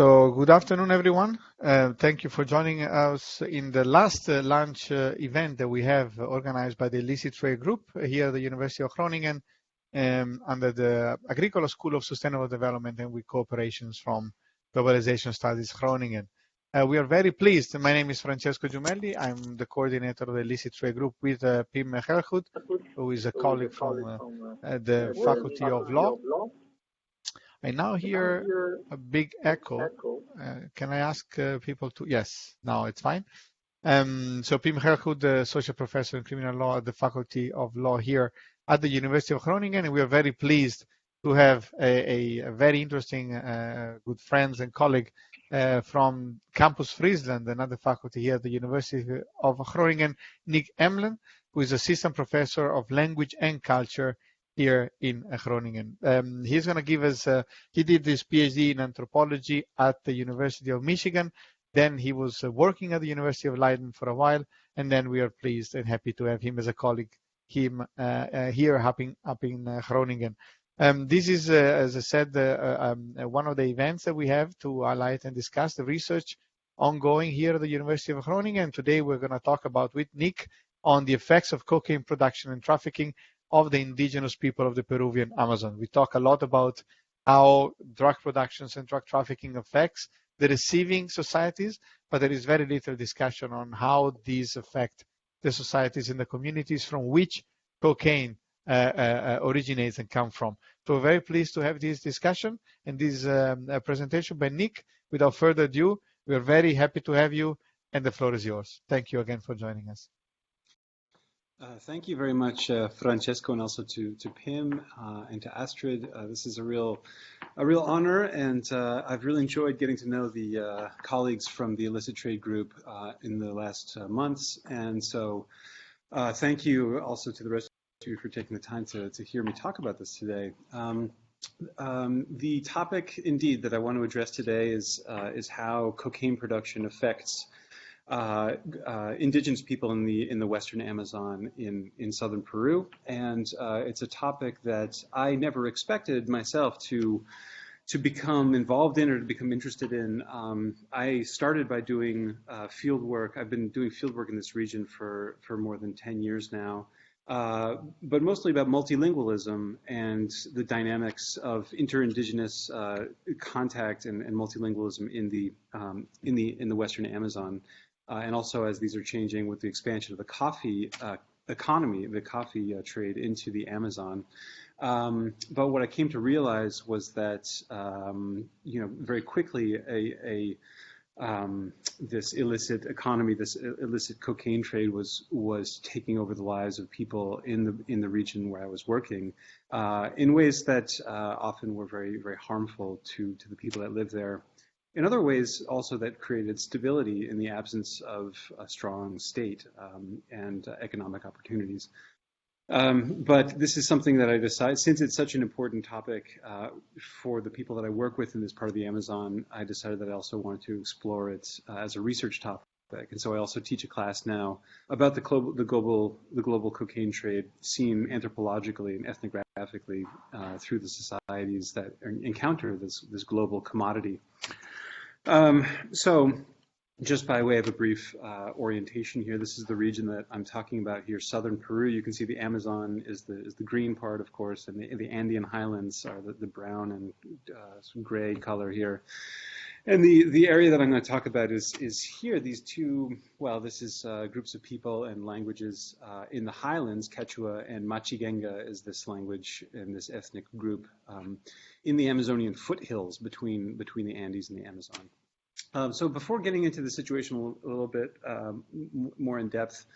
So good afternoon, everyone. Thank you for joining us in the last lunch event that we have organized by the Illicit Trade Group here at the University of Groningen under the Agricola School of Sustainable Development and with cooperations from Globalization Studies Groningen. We are very pleased. My name is Francesco Giumelli. I'm the coordinator of the Illicit Trade Group with Pim Gergoed, who is a colleague from the Faculty of Law. I now hear a big echo. Can I ask people to? Yes, now it's fine. So Pim Gergoed, the associate professor in criminal law at the Faculty of Law here at the University of Groningen, and we are very pleased to have a very interesting good friends and colleague from Campus Friesland, another faculty here at the University of Groningen, Nick Emlen, who is assistant professor of language and culture here in Groningen. He's going to give us, he did his PhD in anthropology at the University of Michigan. Then he was working at the University of Leiden for a while. And then we are pleased and happy to have him as a colleague here up in Groningen. This is, as I said, one of the events that we have to highlight and discuss the research ongoing here at the University of Groningen. Today we're going to talk about with Nick on the effects of cocaine production and trafficking of the indigenous people of the Peruvian Amazon. We talk a lot about how drug productions and drug trafficking affects the receiving societies, but there is very little discussion on how these affect the societies and the communities from which cocaine originates and come from. So we're very pleased to have this discussion and this presentation by Nick. Without further ado, we're very happy to have you, and the floor is yours. Thank you again for joining us. Thank you very much, Francesco, and also to Pim and to Astrid. This is a real honor, and I've really enjoyed getting to know the colleagues from the Illicit Trade Group in the last months. And so thank you also to the rest of you for taking the time to hear me talk about this today. The topic, indeed, that I want to address today is how cocaine production affects indigenous people in the Western Amazon in southern Peru, and it's a topic that I never expected myself to become involved in or to become interested in. I started by doing field work. I've been doing field work in this region for more than 10 years now, but mostly about multilingualism and the dynamics of interindigenous contact and multilingualism in the Western Amazon. And also as these are changing with the expansion of the coffee economy, the coffee trade into the Amazon. But what I came to realize was that, very quickly this illicit economy, this illicit cocaine trade was taking over the lives of people in the region where I was working in ways that often were very, very harmful to the people that live there. In other ways, also that created stability in the absence of a strong state and economic opportunities. But this is something that I decided, since it's such an important topic for the people that I work with in this part of the Amazon, I decided that I also wanted to explore it as a research topic. And so I also teach a class now about the global cocaine trade seen anthropologically and ethnographically through the societies that encounter this global commodity. So just by way of a brief orientation here, this is the region that I'm talking about here, southern Peru. You can see the Amazon is the green part, of course, and the Andean highlands are the brown and some gray color here. And the area that I'm going to talk about is here, these two, well, this is groups of people and languages in the highlands. Quechua and Matsigenka is this language and this ethnic group in the Amazonian foothills between the Andes and the Amazon. So before getting into the situation a little bit more in depth,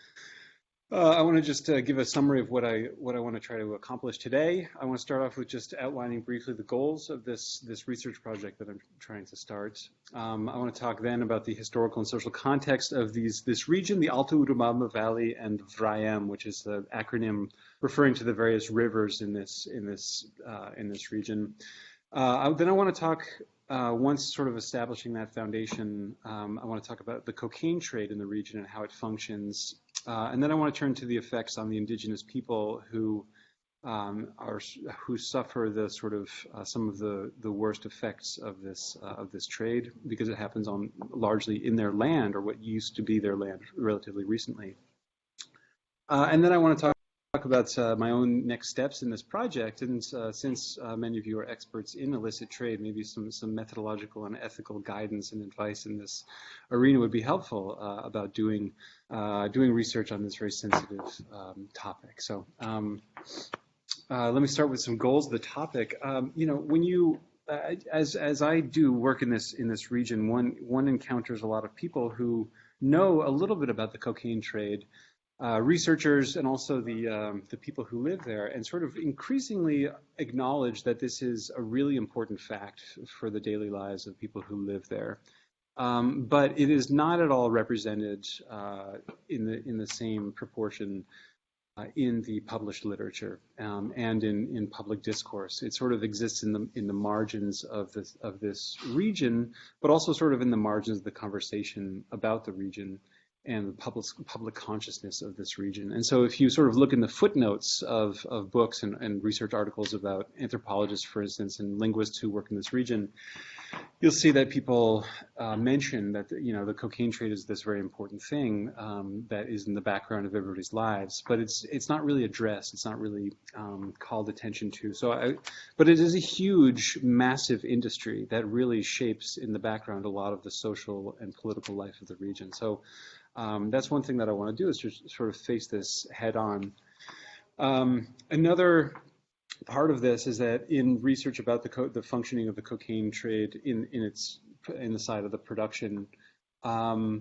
I want to just give a summary of what I want to try to accomplish today. I want to start off with just outlining briefly the goals of this research project that I'm trying to start. I want to talk then about the historical and social context of this region, the Alto Urubamba Valley and Vrayem, which is the acronym referring to the various rivers in this region. Then I want to talk, once sort of establishing that foundation, I want to talk about the cocaine trade in the region and how it functions. And then I want to turn to the effects on the indigenous people who who suffer the sort of some of the worst effects of this trade, because it happens on largely in their land, or what used to be their land relatively recently. And then I want to talk about my own next steps in this project. And since many of you are experts in illicit trade, maybe some methodological and ethical guidance and advice in this arena would be helpful about doing research on this very sensitive topic. So let me start with some goals of the topic. When you as I do work in this region, one encounters a lot of people who know a little bit about the cocaine trade. Researchers and also the people who live there, and sort of increasingly acknowledge that this is a really important fact for the daily lives of people who live there. But it is not at all represented in the same proportion in the published literature and in public discourse. It sort of exists in the margins of this region, but also sort of in the margins of the conversation about the region and the public consciousness of this region. And so if you sort of look in the footnotes of books and research articles about anthropologists, for instance, and linguists who work in this region, you'll see that people mention that the cocaine trade is this very important thing that is in the background of everybody's lives, but it's not really addressed. It's not really called attention to. But it is a huge, massive industry that really shapes in the background a lot of the social and political life of the region. So that's one thing that I want to do, is just sort of face this head on. Another part of this is that in research about the functioning of the cocaine trade in the side of the production, the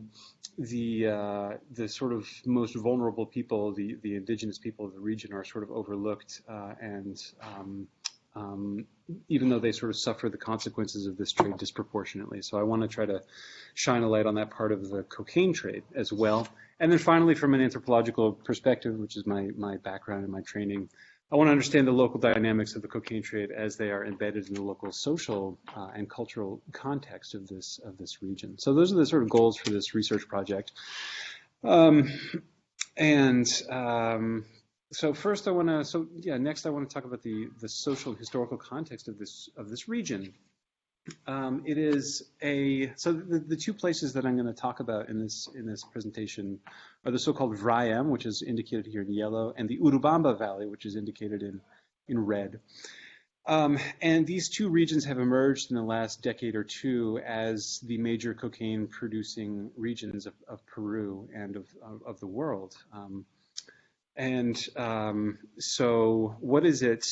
sort of most vulnerable people, the indigenous people of the region, are sort of overlooked, and even though they sort of suffer the consequences of this trade disproportionately. So I want to try to shine a light on that part of the cocaine trade as well. And then finally, from an anthropological perspective, which is my background and my training, I want to understand the local dynamics of the cocaine trade as they are embedded in the local social and cultural context of this region. So those are the sort of goals for this research project. So first next I want to talk about the social and historical context of this region. The two places that I'm going to talk about in this presentation are the so-called Vrayem, which is indicated here in yellow, and the Urubamba Valley, which is indicated in red. And these two regions have emerged in the last decade or two as the major cocaine producing regions of Peru and of the world. So what is it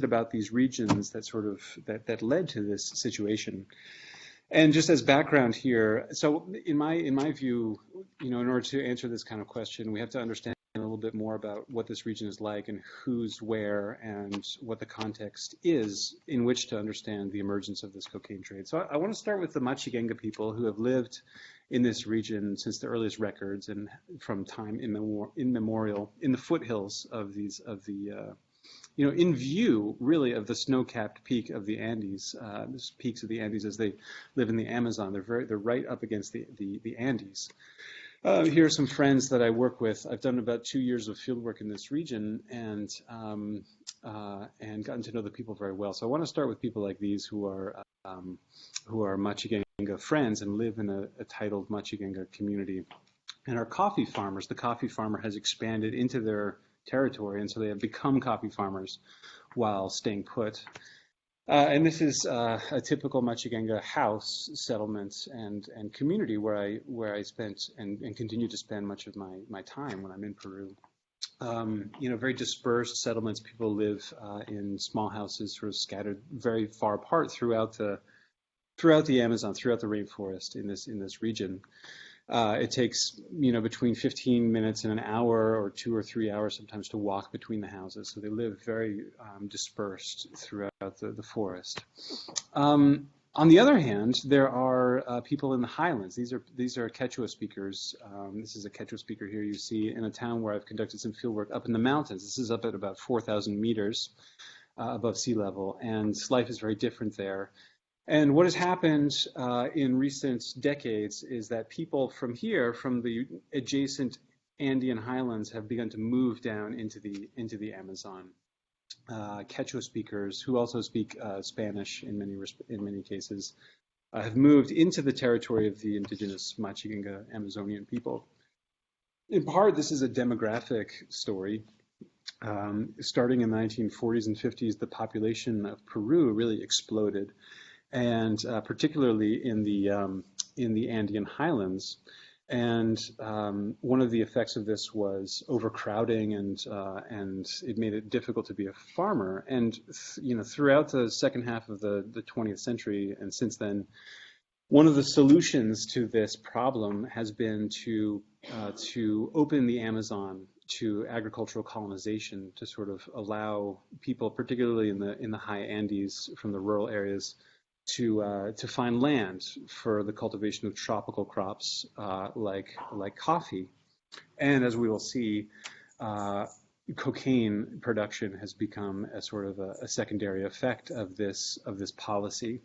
about these regions that sort of that led to this situation? And just as background here, so in my view, in order to answer this kind of question, we have to understand a little bit more about what this region is like and who's where and what the context is in which to understand the emergence of this cocaine trade. So I want to start with the Matsigenka people who have lived in this region since the earliest records and from time immemorial in the foothills of in view really of the snow-capped peak of the Andes, peaks of the Andes as they live in the Amazon. They're right up against the Andes. Here are some friends that I work with. I've done about 2 years of fieldwork in this region and gotten to know the people very well. So I want to start with people like these who are Matsigenka friends and live in a titled Matsigenka community, and are coffee farmers. The coffee farmer has expanded into their territory, and so they have become coffee farmers while staying put. And this is a typical Matsigenka house settlement and community where I spent and continue to spend much of my time when I'm in Peru. Very dispersed settlements. People live in small houses, sort of scattered very far apart throughout the Amazon, throughout the rainforest in this region. It takes between 15 minutes and an hour or 2 or 3 hours sometimes to walk between the houses. So they live very dispersed throughout the forest. On the other hand, there are people in the highlands. These are Quechua speakers. This is a Quechua speaker here you see in a town where I've conducted some fieldwork up in the mountains. This is up at about 4,000 meters above sea level, and life is very different there. And what has happened in recent decades is that people from the adjacent Andean highlands have begun to move down into the Amazon. Quechua speakers, who also speak Spanish in many cases, have moved into the territory of the indigenous Matsigenka Amazonian people. In part, this is a demographic story. Starting in the 1940s and 50s, the population of Peru really exploded, and particularly in the Andean highlands. And one of the effects of this was overcrowding, and it made it difficult to be a farmer. And throughout the second half of the 20th century, and since then, one of the solutions to this problem has been to open the Amazon to agricultural colonization, to sort of allow people, particularly in the high Andes from the rural areas, to find land for the cultivation of tropical crops like coffee. And as we will see, cocaine production has become a sort of a secondary effect of this policy,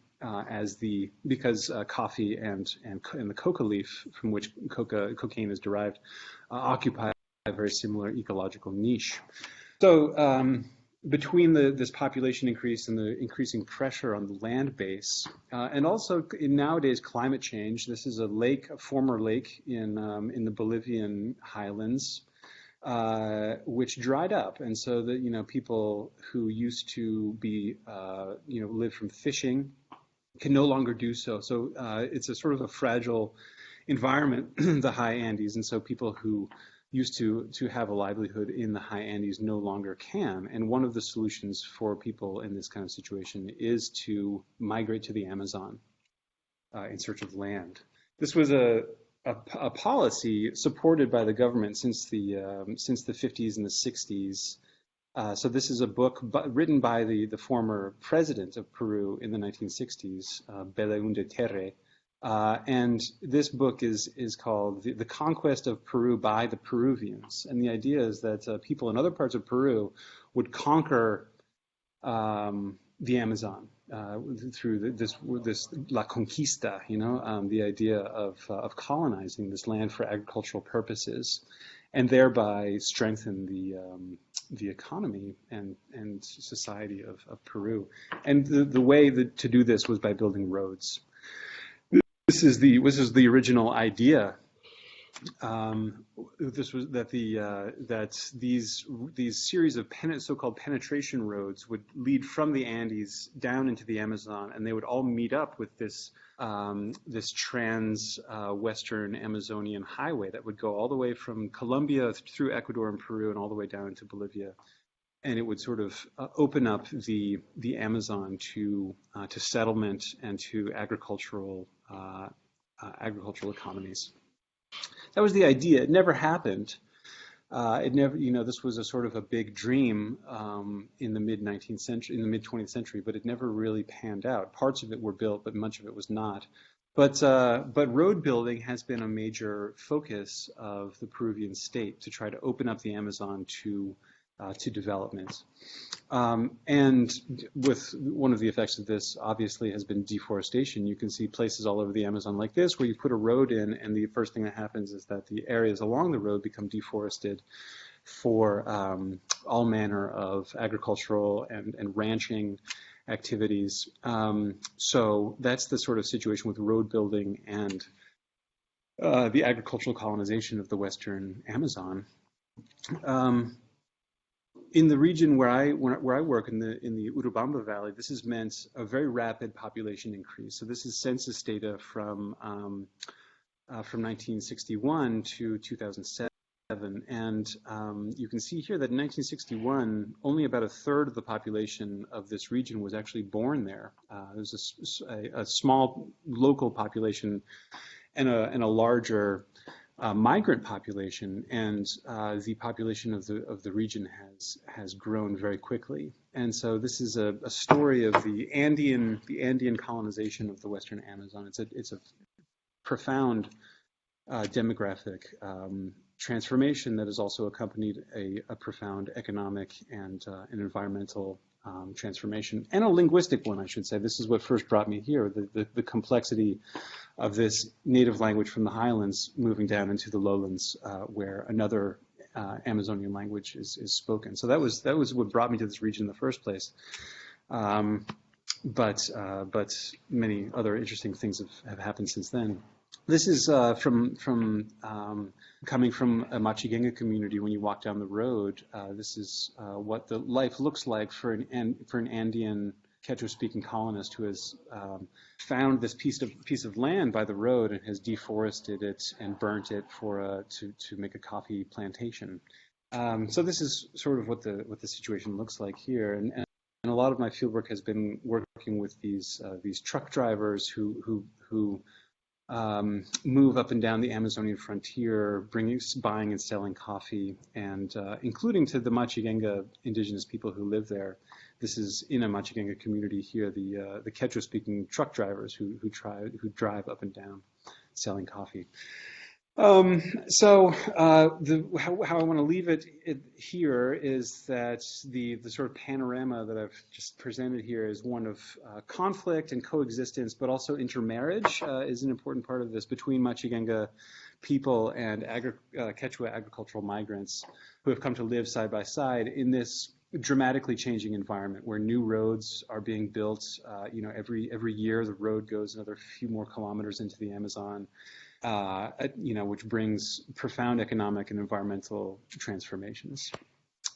because coffee and the coca leaf from which cocaine is derived occupy a very similar ecological niche. So between this population increase and the increasing pressure on the land base, and also in nowadays climate change, this is a former lake in the Bolivian highlands, which dried up, and so that people who used to be live from fishing can no longer do so. So it's a sort of a fragile environment, the high Andes, and so people who used to have a livelihood in the high Andes no longer can. And one of the solutions for people in this kind of situation is to migrate to the Amazon in search of land. This was a policy supported by the government since the 50s and the 60s. So this is a book written by the former president of Peru in the 1960s, Belaúnde Terre. And this book is called The Conquest of Peru by the Peruvians. And the idea is that people in other parts of Peru would conquer the Amazon through this La Conquista, the idea of colonizing this land for agricultural purposes, and thereby strengthen the economy and society of Peru. And the way to do this was by building roads. This is the original idea. This was that these series of so-called penetration roads would lead from the Andes down into the Amazon, and they would all meet up with this trans Western Amazonian highway that would go all the way from Colombia through Ecuador and Peru and all the way down into Bolivia. And it would sort of open up the Amazon to settlement and to agricultural economies. That was the idea. It never happened. This was a sort of a big dream in the mid 20th century, but it never really panned out. Parts of it were built, but much of it was not. But road building has been a major focus of the Peruvian state to try to open up the Amazon to development. And with one of the effects of this, obviously, has been deforestation. You can see places all over the Amazon like this where you put a road in, and the first thing that happens is that the areas along the road become deforested for all manner of agricultural and ranching activities. So that's the sort of situation with road building and the agricultural colonization of the Western Amazon. In the region where I work in the Urubamba Valley, this has meant a very rapid population increase. So this is census data from 1961 to 2007, and you can see here that in 1961, only about a third of the population of this region was actually born there. There's a small local population and a larger migrant population, and the population of the region has grown very quickly. And so this is a story of the Andean colonization of the Western Amazon. It's a profound demographic transformation that has also accompanied a profound economic and an environmental transformation, and a linguistic one, I should say. This is what first brought me here, the complexity of this native language from the highlands moving down into the lowlands, where another Amazonian language is spoken. So that was what brought me to this region in the first place. But many other interesting things have happened since then. This is from coming from a Matsigenka community. When you walk down the road, this is what the life looks like for an Andean Quechua-speaking colonist who has found this piece of land by the road and has deforested it and burnt it to make a coffee plantation. So this is sort of what the situation looks like here, and a lot of my fieldwork has been working with these truck drivers who move up and down the Amazonian frontier, buying and selling coffee, and including to the Matsigenka indigenous people who live there. This is in a Matsigenka community here, the Quechua-speaking truck drivers who drive up and down selling coffee. So how I want to leave it here is that the sort of panorama that I've just presented here is one of conflict and coexistence, but also intermarriage is an important part of this between Matsigenka people and Quechua agricultural migrants who have come to live side by side in this dramatically changing environment where new roads are being built. Every year the road goes another few more kilometers into the Amazon. Which brings profound economic and environmental transformations.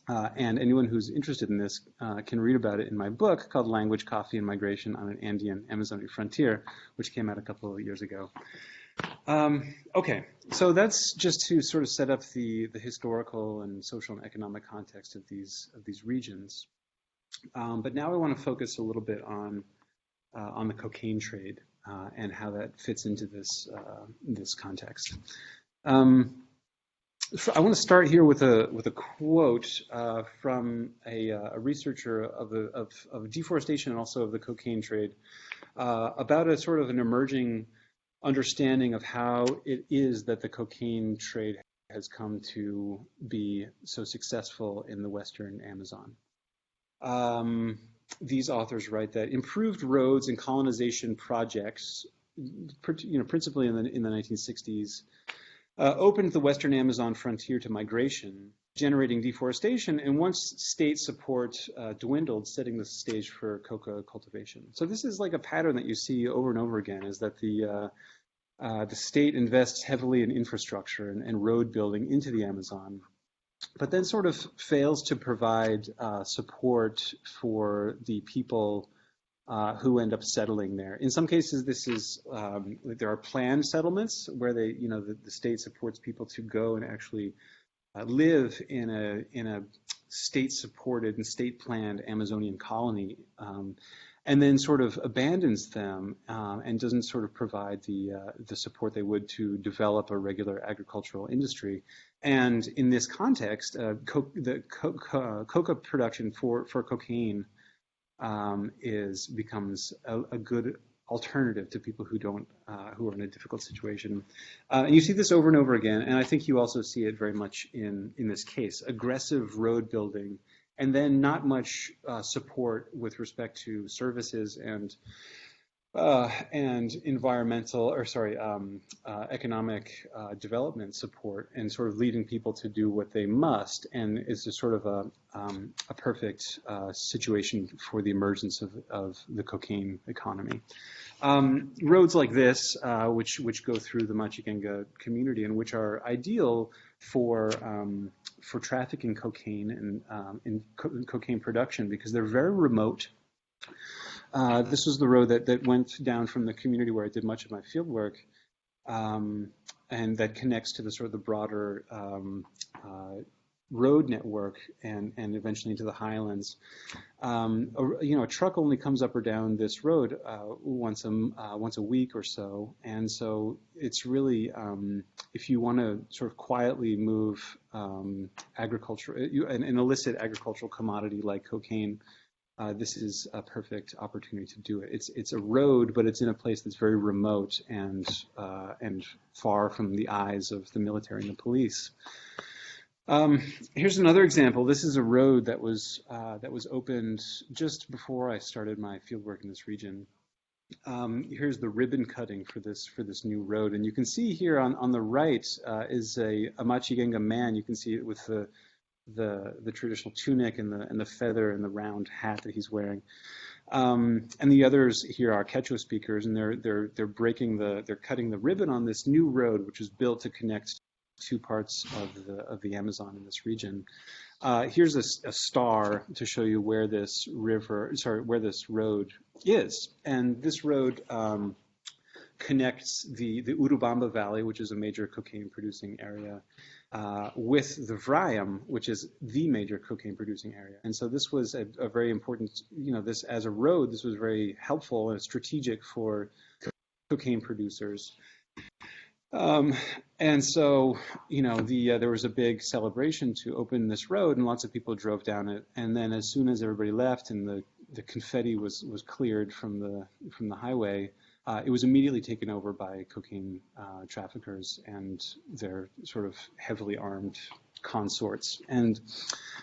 And anyone who's interested in this can read about it in my book called Language, Coffee, and Migration on an Andean Amazonian Frontier, which came out a couple of years ago. Okay, so that's just to sort of set up the historical and social and economic context of these regions. But now I want to focus a little bit on the cocaine trade. And how that fits into this context. I want to start here with a quote from a researcher of deforestation and also of the cocaine trade about a sort of an emerging understanding of how it is that the cocaine trade has come to be so successful in the Western Amazon. These authors write that improved roads and colonization projects, principally in the 1960s, opened the Western Amazon frontier to migration, generating deforestation, and once state support dwindled, setting the stage for coca cultivation. So this is like a pattern that you see over and over again, is that the state invests heavily in infrastructure and road building into the Amazon, but then sort of fails to provide support for the people who end up settling there. In some cases, this is there are planned settlements where the state supports people to go and actually live in a state-supported and state-planned Amazonian colony, and then sort of abandons them and doesn't sort of provide the support they would to develop a regular agricultural industry. And in this context, the coca production for cocaine becomes a good alternative to people who are in a difficult situation. And you see this over and over again, and I think you also see it very much in this case: aggressive road building, and then not much support with respect to services and economic development support, and sort of leading people to do what they must, and is just sort of a perfect situation for the emergence of the cocaine economy. Roads like this, which go through the Matsigenka community and which are ideal for trafficking cocaine and in cocaine production, because they're very remote. This was the road that went down from the community where I did much of my field work, and that connects to the sort of the broader road network and eventually into the highlands. A truck only comes up or down this road once a week or so, and so it's really if you want to sort of quietly move agriculture, an illicit agricultural commodity like cocaine. This is a perfect opportunity to do it. It's a road, but it's in a place that's very remote and far from the eyes of the military and the police. Here's another example. This is a road that was opened just before I started my fieldwork in this region. Here's the ribbon cutting for this new road, and you can see here on the right is a Matsigenka man. You can see it with the traditional tunic and the feather and the round hat that he's wearing. And the others here are Quechua speakers, and they're cutting the ribbon on this new road, which was built to connect two parts of the Amazon in this region. Here's a star to show you where this road is, and this road connects the Urubamba Valley, which is a major cocaine-producing area, with the Vrayam, which is the major cocaine-producing area. And so this was a very important, this as a road, this was very helpful and strategic for cocaine producers. And so, there was a big celebration to open this road, and lots of people drove down it. And then, as soon as everybody left and the confetti was cleared from the highway, it was immediately taken over by cocaine traffickers and their sort of heavily armed consorts. And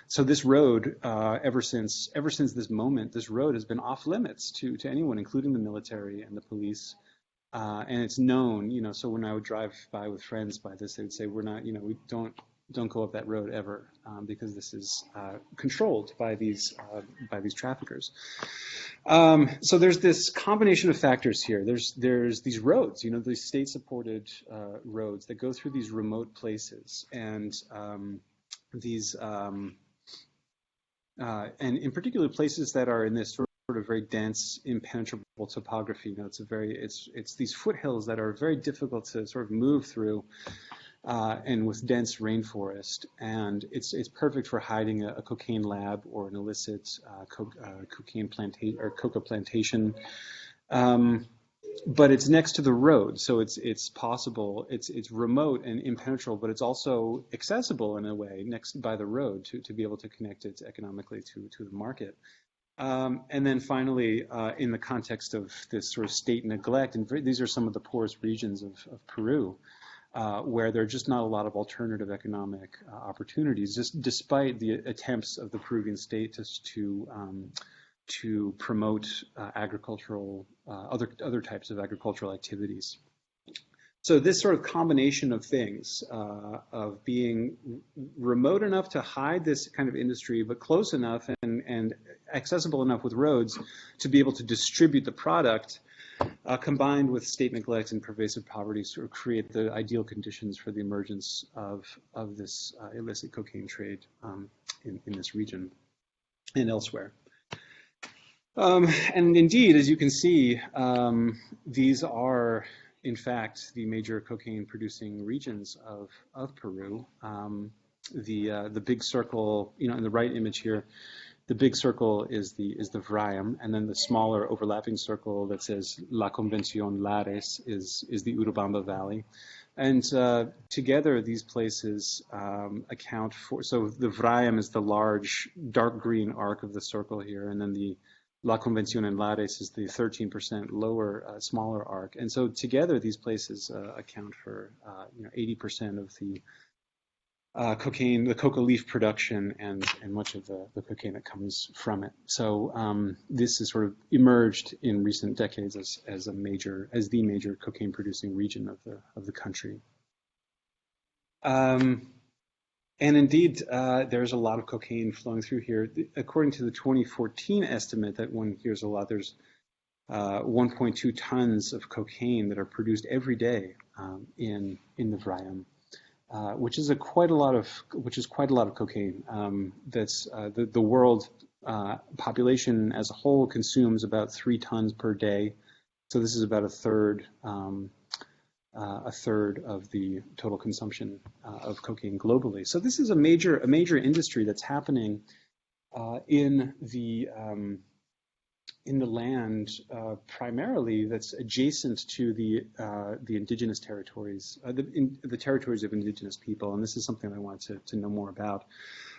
so this road, ever since this moment, this road has been off limits to anyone, including the military and the police. And it's known, so when I would drive by with friends by this, they would say, we're not, we don't go up that road ever, because this is controlled by these traffickers. So there's this combination of factors here. There's these roads, these state-supported roads that go through these remote places, and and in particular places that are in this sort of very dense, impenetrable topography. It's these foothills that are very difficult to sort of move through, and with dense rainforest, and it's perfect for hiding a cocaine lab or an illicit cocaine plantation or coca plantation. But it's next to the road, so it's possible. It's remote and impenetrable, but it's also accessible in a way next by the road to be able to connect it economically to the market. And then finally, in the context of this sort of state neglect, and these are some of the poorest regions of Peru, where there are just not a lot of alternative economic opportunities, just despite the attempts of the Peruvian state to promote agricultural, other types of agricultural activities. So this sort of combination of things, of being remote enough to hide this kind of industry, but close enough and accessible enough with roads to be able to distribute the product, combined with state neglect and pervasive poverty, sort of create the ideal conditions for the emergence of this illicit cocaine trade in this region and elsewhere. And indeed, as you can see, these are in fact the major cocaine producing regions of Peru. The big circle, in the right image here, the big circle is the Vrayam, and then the smaller overlapping circle that says La Convención Lares is the Urubamba Valley. And together these places account for, so the Vrayam is the large dark green arc of the circle here, and then the La Convención en Lares is the 13% lower, smaller arc. And so together these places account for 80% of the cocaine, the coca leaf production, and much of the cocaine that comes from it. So this has sort of emerged in recent decades as the major cocaine producing region of the country. And indeed, there's a lot of cocaine flowing through here. According to the 2014 estimate that one hears a lot, there's 1.2 tons of cocaine that are produced every day in the Vrayam, which is quite a lot of cocaine. That's the world population as a whole consumes about 3 tons per day. So this is about a third of the total consumption of cocaine globally. So this is a major industry that's happening in the land primarily that's adjacent to the indigenous territories, the territories of indigenous people, and this is something I want to know more about.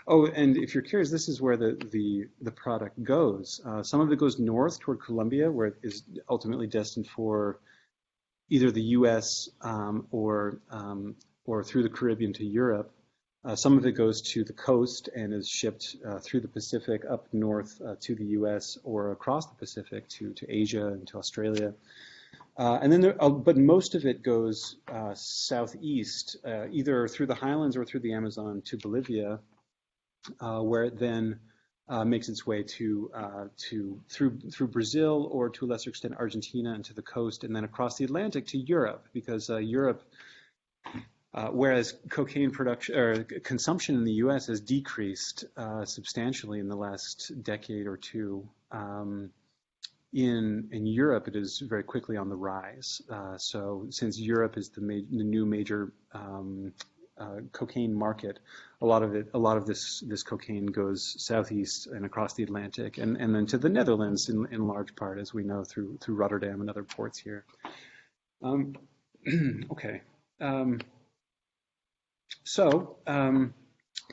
Oh, and if you're curious, this is where the product goes. Some of it goes north toward Colombia, where it is ultimately destined for either the U.S. or through the Caribbean to Europe. Some of it goes to the coast and is shipped through the Pacific up north to the U.S. or across the Pacific to Asia and to Australia. And then, but most of it goes southeast, either through the highlands or through the Amazon to Bolivia, where it then makes its way through Brazil, or to a lesser extent Argentina, and to the coast, and then across the Atlantic to Europe, because Europe, whereas cocaine production or consumption in the U.S. has decreased substantially in the last decade or two. In Europe, it is very quickly on the rise. So since Europe is the new major cocaine market, a lot of this cocaine goes southeast and across the Atlantic, and then to the Netherlands in large part, as we know, through Rotterdam and other ports here. Okay. So now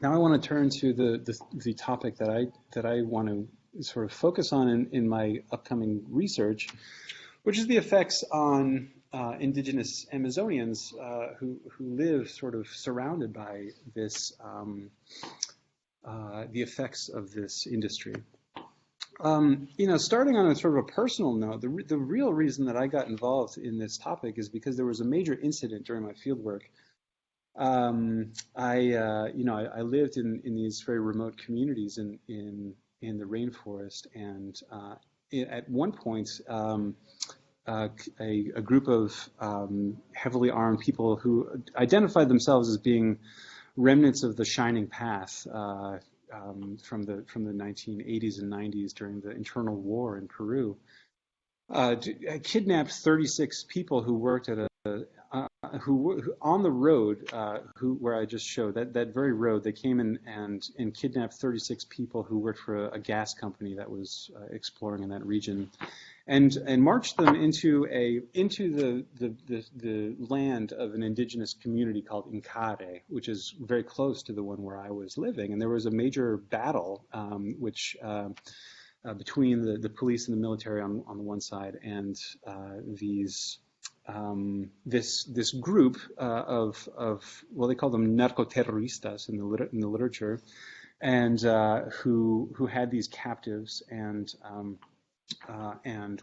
I want to turn to the topic that I want to sort of focus on in my upcoming research, which is the effects on indigenous Amazonians who live sort of surrounded by this, the effects of this industry. Starting on a sort of a personal note, the real reason that I got involved in this topic is because there was a major incident during my fieldwork. I lived in these very remote communities in the rainforest, and at one point, a group of heavily armed people who identified themselves as being remnants of the Shining Path from the 1980s and 90s during the internal war in Peru, kidnapped 36 people who worked at who on the road where I just showed that very road. They came in and kidnapped 36 people who worked for a gas company that was exploring in that region, and marched them into the land of an indigenous community called Incare, which is very close to the one where I was living. And there was a major battle between the police and the military on the one side, and this group of well, they call them narcoterroristas in the literature, and who had these captives and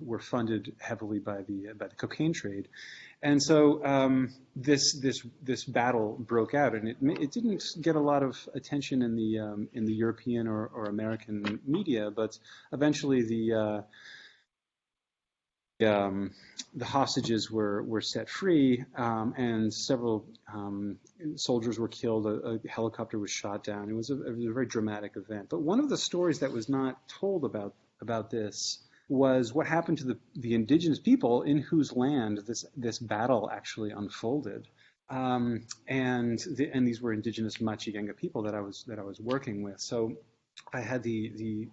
were funded heavily by the cocaine trade. And so this battle broke out, and it didn't get a lot of attention in the European or American media, but eventually the hostages were set free, and several soldiers were killed. A helicopter was shot down. It was a very dramatic event. But one of the stories that was not told about this was what happened to the indigenous people in whose land this battle actually unfolded. And these were indigenous Matsigenka people that I was working with. So I had the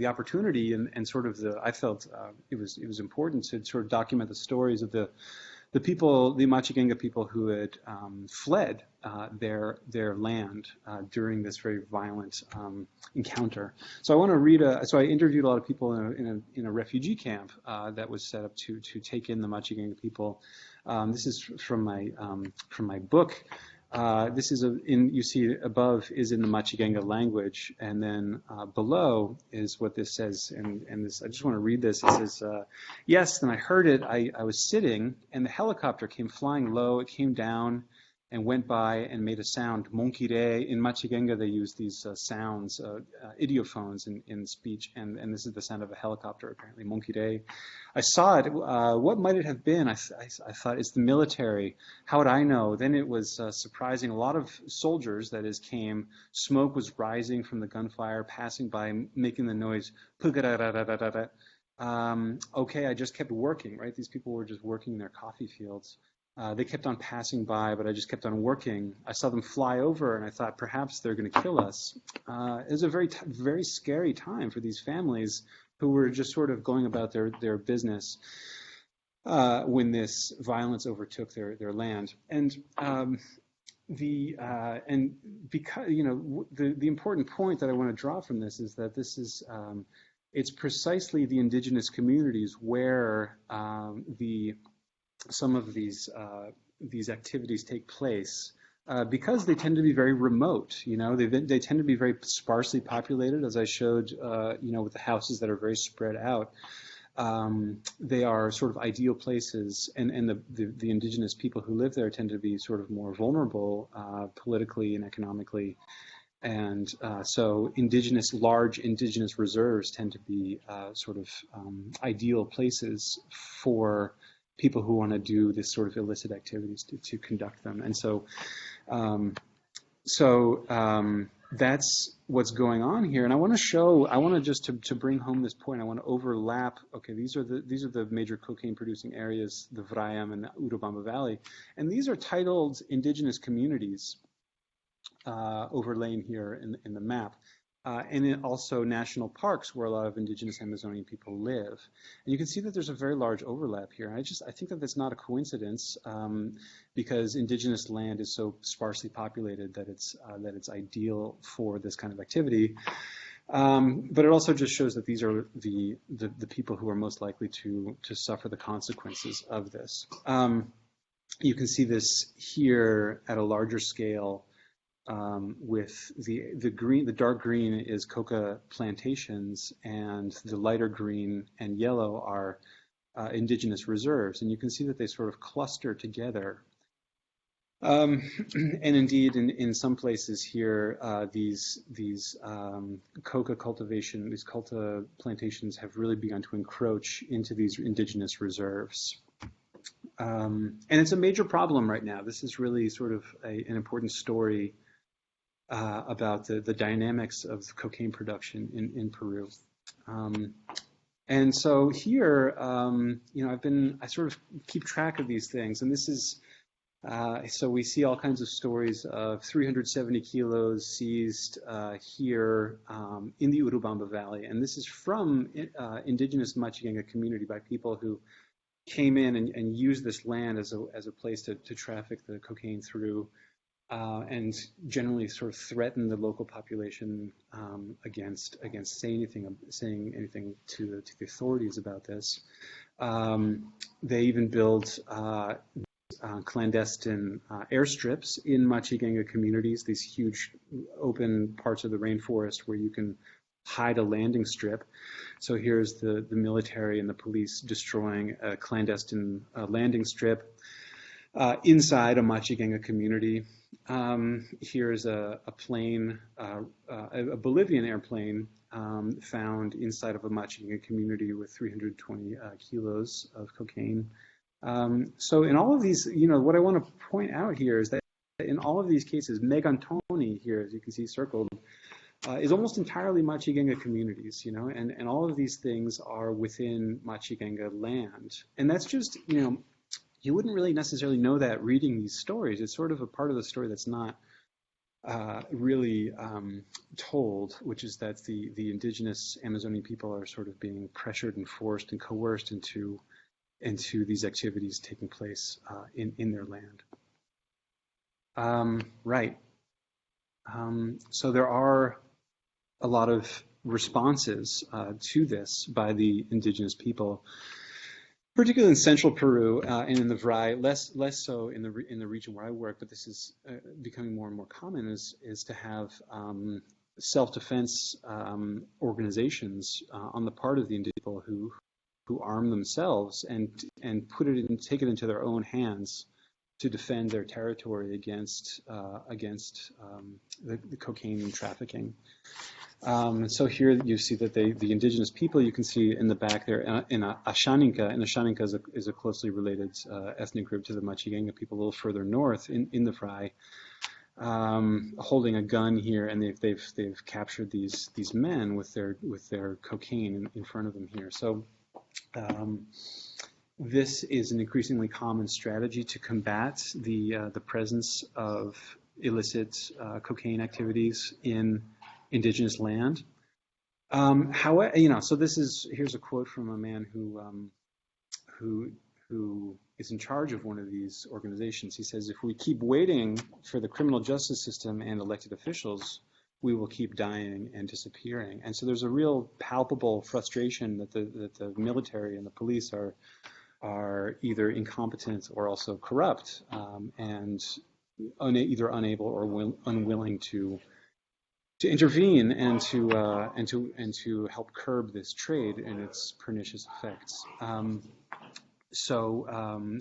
opportunity and sort of I felt it was important to sort of document the stories of the people, the Matsigenka people who had fled their land during this very violent encounter. So I want to read so I interviewed a lot of people in a refugee camp that was set up to take in the Matsigenka people. This is from my book. This is you see above is in the Matsigenka language, and then below is what this says, and this, I just want to read this. It says, yes, then I heard it. I was sitting, and the helicopter came flying low. It came down and went by and made a sound, monkire. In Matsigenka, they use these sounds, idiophones in speech, and this is the sound of a helicopter, apparently, monkire. I saw it. What might it have been? I thought, it's the military. How would I know? Then it was surprising. A lot of soldiers, that is, came. Smoke was rising from the gunfire, passing by, making the noise. Okay, I just kept working, right? These people were just working their coffee fields. They kept on passing by, but I just kept on working. I saw them fly over, and I thought perhaps they're going to kill us. It was a very scary time for these families who were just sort of going about their business when this violence overtook their land. And because the important point that I want to draw from this is that this is it's precisely the indigenous communities where some of these activities take place because they tend to be very remote. They tend to be very sparsely populated, as I showed, with the houses that are very spread out. They are sort of ideal places, and the indigenous people who live there tend to be sort of more vulnerable politically and economically. And so large indigenous reserves tend to be sort of ideal places for people who want to do this sort of illicit activities to conduct them. And that's what's going on here. And I want to just to bring home this point, I want to overlap. Okay, these are the major cocaine producing areas, the Vrayam and the Urubamba Valley, and these are titled indigenous communities overlain here in the map. And also national parks where a lot of indigenous Amazonian people live. And you can see that there's a very large overlap here. I think that that's not a coincidence because indigenous land is so sparsely populated that it's ideal for this kind of activity. But it also just shows that these are the people who are most likely to suffer the consequences of this. You can see this here at a larger scale. With the dark green is coca plantations, and the lighter green and yellow are indigenous reserves, and you can see that they sort of cluster together. And indeed, in some places here, these coca cultivation, these coca plantations have really begun to encroach into these indigenous reserves. And it's a major problem right now. This is really sort of an important story about the dynamics of cocaine production in Peru. And so here, I sort of keep track of these things, and this is, so we see all kinds of stories of 370 kilos seized here in the Urubamba Valley, and this is from indigenous Matsigenka community by people who came in and used this land as a place to traffic the cocaine through. And generally sort of threaten the local population against saying anything to the authorities about this. They even build clandestine airstrips in Matsigenka communities, these huge open parts of the rainforest where you can hide a landing strip. So here's the military and the police destroying a clandestine landing strip inside a Matsigenka community. Here's a plane, a Bolivian airplane found inside of a Matsigenka community with 320 kilos of cocaine. So in all of these, what I want to point out here is that in all of these cases, Megantoni here, as you can see circled, is almost entirely Matsigenka communities, and all of these things are within Matsigenka land. And that's just, you wouldn't really necessarily know that reading these stories. It's sort of a part of the story that's not really told, which is that the indigenous Amazonian people are sort of being pressured and forced and coerced into these activities taking place in their land. Right. So there are a lot of responses to this by the indigenous people, particularly in central Peru and in the Vray, less so in the region where I work, but this is becoming more and more common, is to have self-defense organizations on the part of the indigenous people who arm themselves and take it into their own hands to defend their territory against the cocaine trafficking. So here you see that the indigenous people, you can see in the back there in Ashaninka, and Ashaninka is a closely related ethnic group to the Matsigenka people a little further north in the Vray, holding a gun here, and they've captured these men with their cocaine in front of them here. So this is an increasingly common strategy to combat the presence of illicit cocaine activities in indigenous land. However, so here's a quote from a man who is in charge of one of these organizations. He says, "If we keep waiting for the criminal justice system and elected officials, we will keep dying and disappearing." And so there's a real palpable frustration that the military and the police are either incompetent or also corrupt, and either unable or unwilling to intervene and to help curb this trade and its pernicious effects. So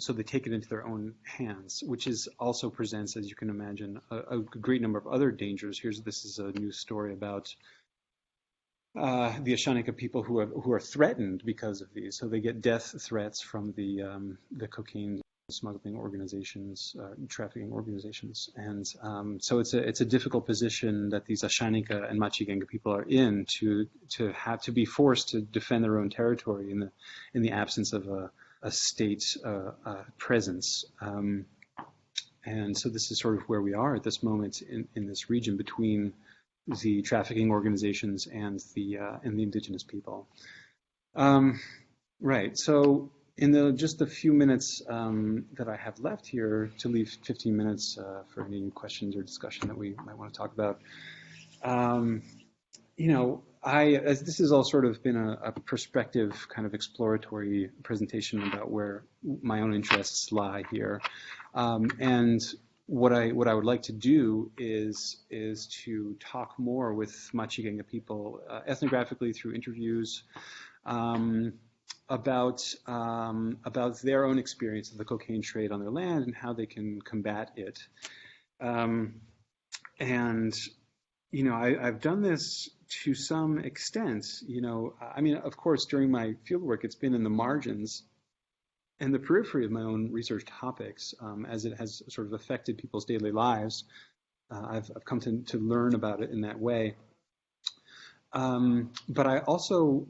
they take it into their own hands, which also presents, as you can imagine, a great number of other dangers. This is a news story about the Ashaninka people who are threatened because of these. So they get death threats from the cocaine smuggling organizations, trafficking organizations, and so it's a difficult position that these Ashaninka and Matsigenka people are in to have to be forced to defend their own territory in the absence of a state presence. And so this is sort of where we are at this moment in this region between the trafficking organizations and the indigenous people. Right. So in just the few minutes that I have left here, to leave 15 minutes for any questions or discussion that we might want to talk about, as this has all sort of been a perspective kind of exploratory presentation about where my own interests lie here. And what I would like to do is to talk more with Matsigenka people ethnographically through interviews about their own experience of the cocaine trade on their land and how they can combat it. And I've done this to some extent. I mean, of course, during my fieldwork, it's been in the margins and the periphery of my own research topics, as it has sort of affected people's daily lives. I've come to learn about it in that way. But I also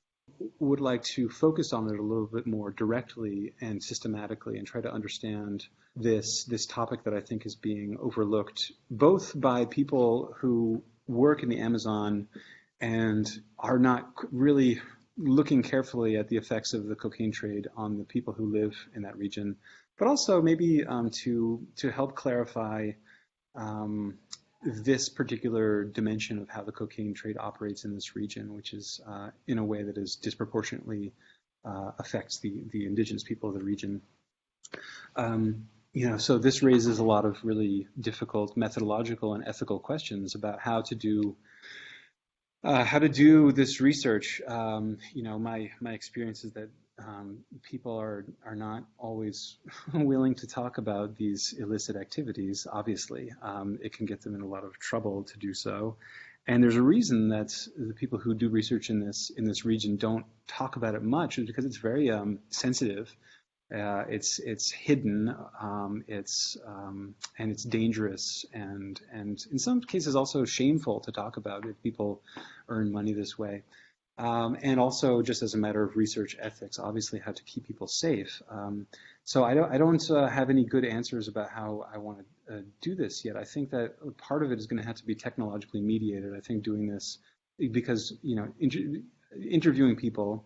would like to focus on it a little bit more directly and systematically and try to understand this topic that I think is being overlooked both by people who work in the Amazon and are not really looking carefully at the effects of the cocaine trade on the people who live in that region, but also maybe to help clarify this particular dimension of how the cocaine trade operates in this region, which is in a way that is disproportionately affects the indigenous people of the region. So this raises a lot of really difficult methodological and ethical questions about how to do this research. My experience is that people are not always willing to talk about these illicit activities. Obviously, it can get them in a lot of trouble to do so, and there's a reason that the people who do research in this region don't talk about it much, is because it's very sensitive. It's hidden, and it's dangerous, and in some cases also shameful to talk about if people earn money this way. And also just as a matter of research ethics, obviously how to keep people safe. So I don't have any good answers about how I want to do this yet. I think that part of it is going to have to be technologically mediated. I think doing this because interviewing people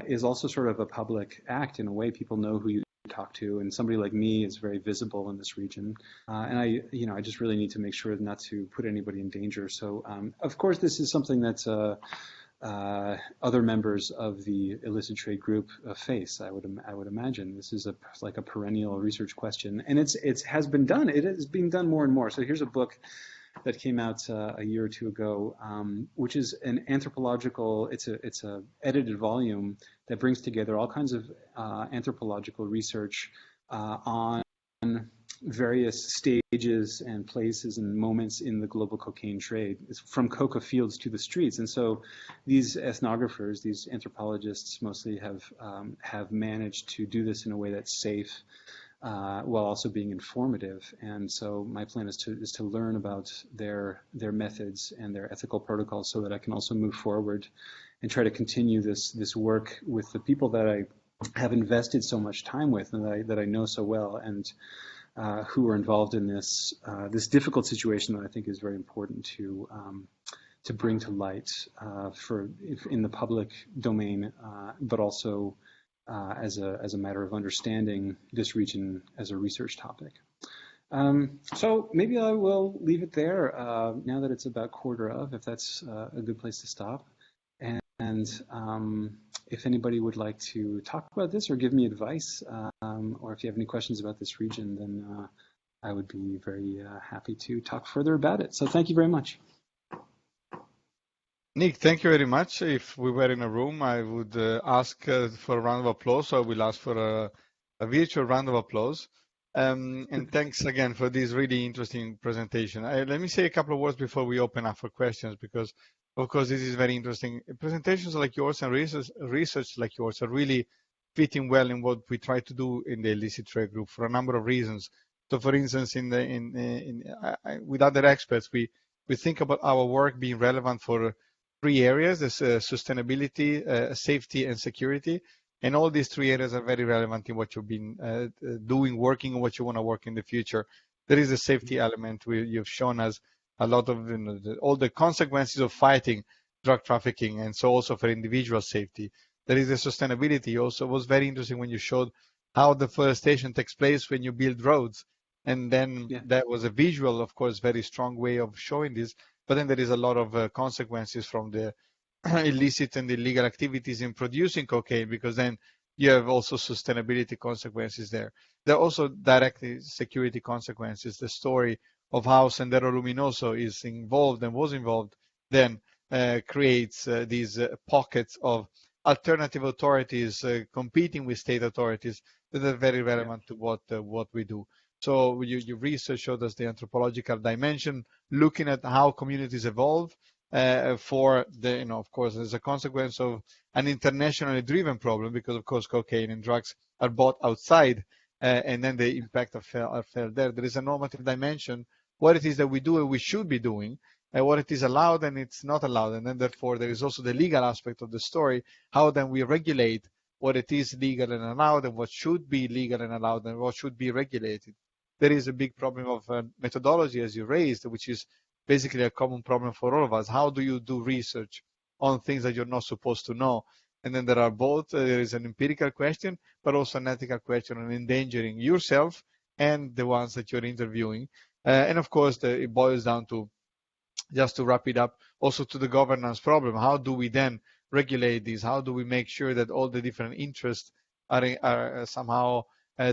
is also sort of a public act in a way. People know who you talk to, and somebody like me is very visible in this region. And I just really need to make sure not to put anybody in danger. So of course, this is something that other members of the illicit trade group face. I would imagine this is like a perennial research question, and it has been done. It is being done more and more. So here's a book that came out a year or two ago, which is an anthropological. It's a edited volume that brings together all kinds of anthropological research on various stages and places and moments in the global cocaine trade, from coca fields to the streets. And so these ethnographers, these anthropologists mostly have managed to do this in a way that's safe, while also being informative. And so my plan is to learn about their methods and their ethical protocols, so that I can also move forward and try to continue this work with the people that I have invested so much time with and that I know so well, and who are involved in this difficult situation that I think is very important to bring to light in the public domain, but also as a matter of understanding this region as a research topic. So maybe I will leave it there now that it's about quarter of, if that's a good place to stop. And if anybody would like to talk about this or give me advice, or if you have any questions about this region, then I would be very happy to talk further about it. So thank you very much. Nick, thank you very much. If we were in a room, I would ask for a round of applause. So I will ask for a virtual round of applause. And thanks again for this really interesting presentation. Let me say a couple of words before we open up for questions, because, of course, this is very interesting. Presentations like yours and research like yours are really fitting well in what we try to do in the illicit trade group for a number of reasons. So, for instance, with other experts, we think about our work being relevant for three areas: this, sustainability, safety, and security. And all these three areas are very relevant in what you've been doing, working, and what you want to work in the future. There is a safety element where you've shown us a lot of all the consequences of fighting drug trafficking, and so also for individual safety. There is the sustainability. Also, it was very interesting when you showed how deforestation takes place when you build roads. And then that was a visual, of course, very strong way of showing this. But then there is a lot of consequences from the illicit and illegal activities in producing cocaine, because then you have also sustainability consequences there. There are also directly security consequences. The story of how Sendero Luminoso is involved and was involved then creates these pockets of alternative authorities competing with state authorities that are very relevant to what we do. So your research showed us the anthropological dimension, looking at how communities evolve for the, of course, as a consequence of an internationally driven problem, because of course cocaine and drugs are bought outside, and then the impact are felt there. There is a normative dimension, what it is that we do and we should be doing, and what it is allowed and it's not allowed. And then therefore there is also the legal aspect of the story, how then we regulate what it is legal and allowed, and what should be legal and allowed, and what should be regulated. There is a big problem of methodology, as you raised, which is basically a common problem for all of us. How do you do research on things that you're not supposed to know? And then there are both, there is an empirical question, but also an ethical question on endangering yourself and the ones that you're interviewing. And of course, it boils down to, just to wrap it up, also to the governance problem. How do we then regulate these? How do we make sure that all the different interests are somehow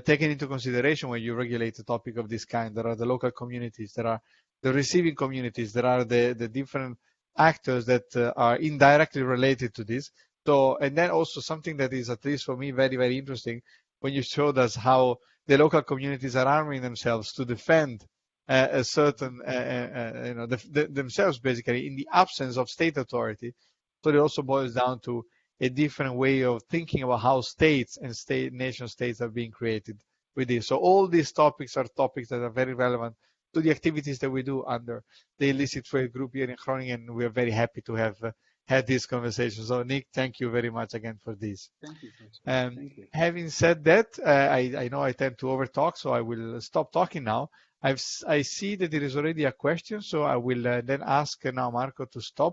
taken into consideration when you regulate a topic of this kind? There are the local communities, there are the receiving communities, there are the different actors that are indirectly related to this. So, and then also something that is, at least for me, very, very interesting, when you showed us how the local communities are arming themselves to defend a certain, themselves basically in the absence of state authority. So it also boils down to a different way of thinking about how states and nation states are being created with this. So all these topics are topics that are very relevant to the activities that we do under the illicit trade group here in Groningen. We are very happy to have had this conversation. So Nick, thank you very much again for this. Thank you. Thank you. Having said that, I know I tend to overtalk, so I will stop talking now. I see that there is already a question, so I will then ask now Marco to stop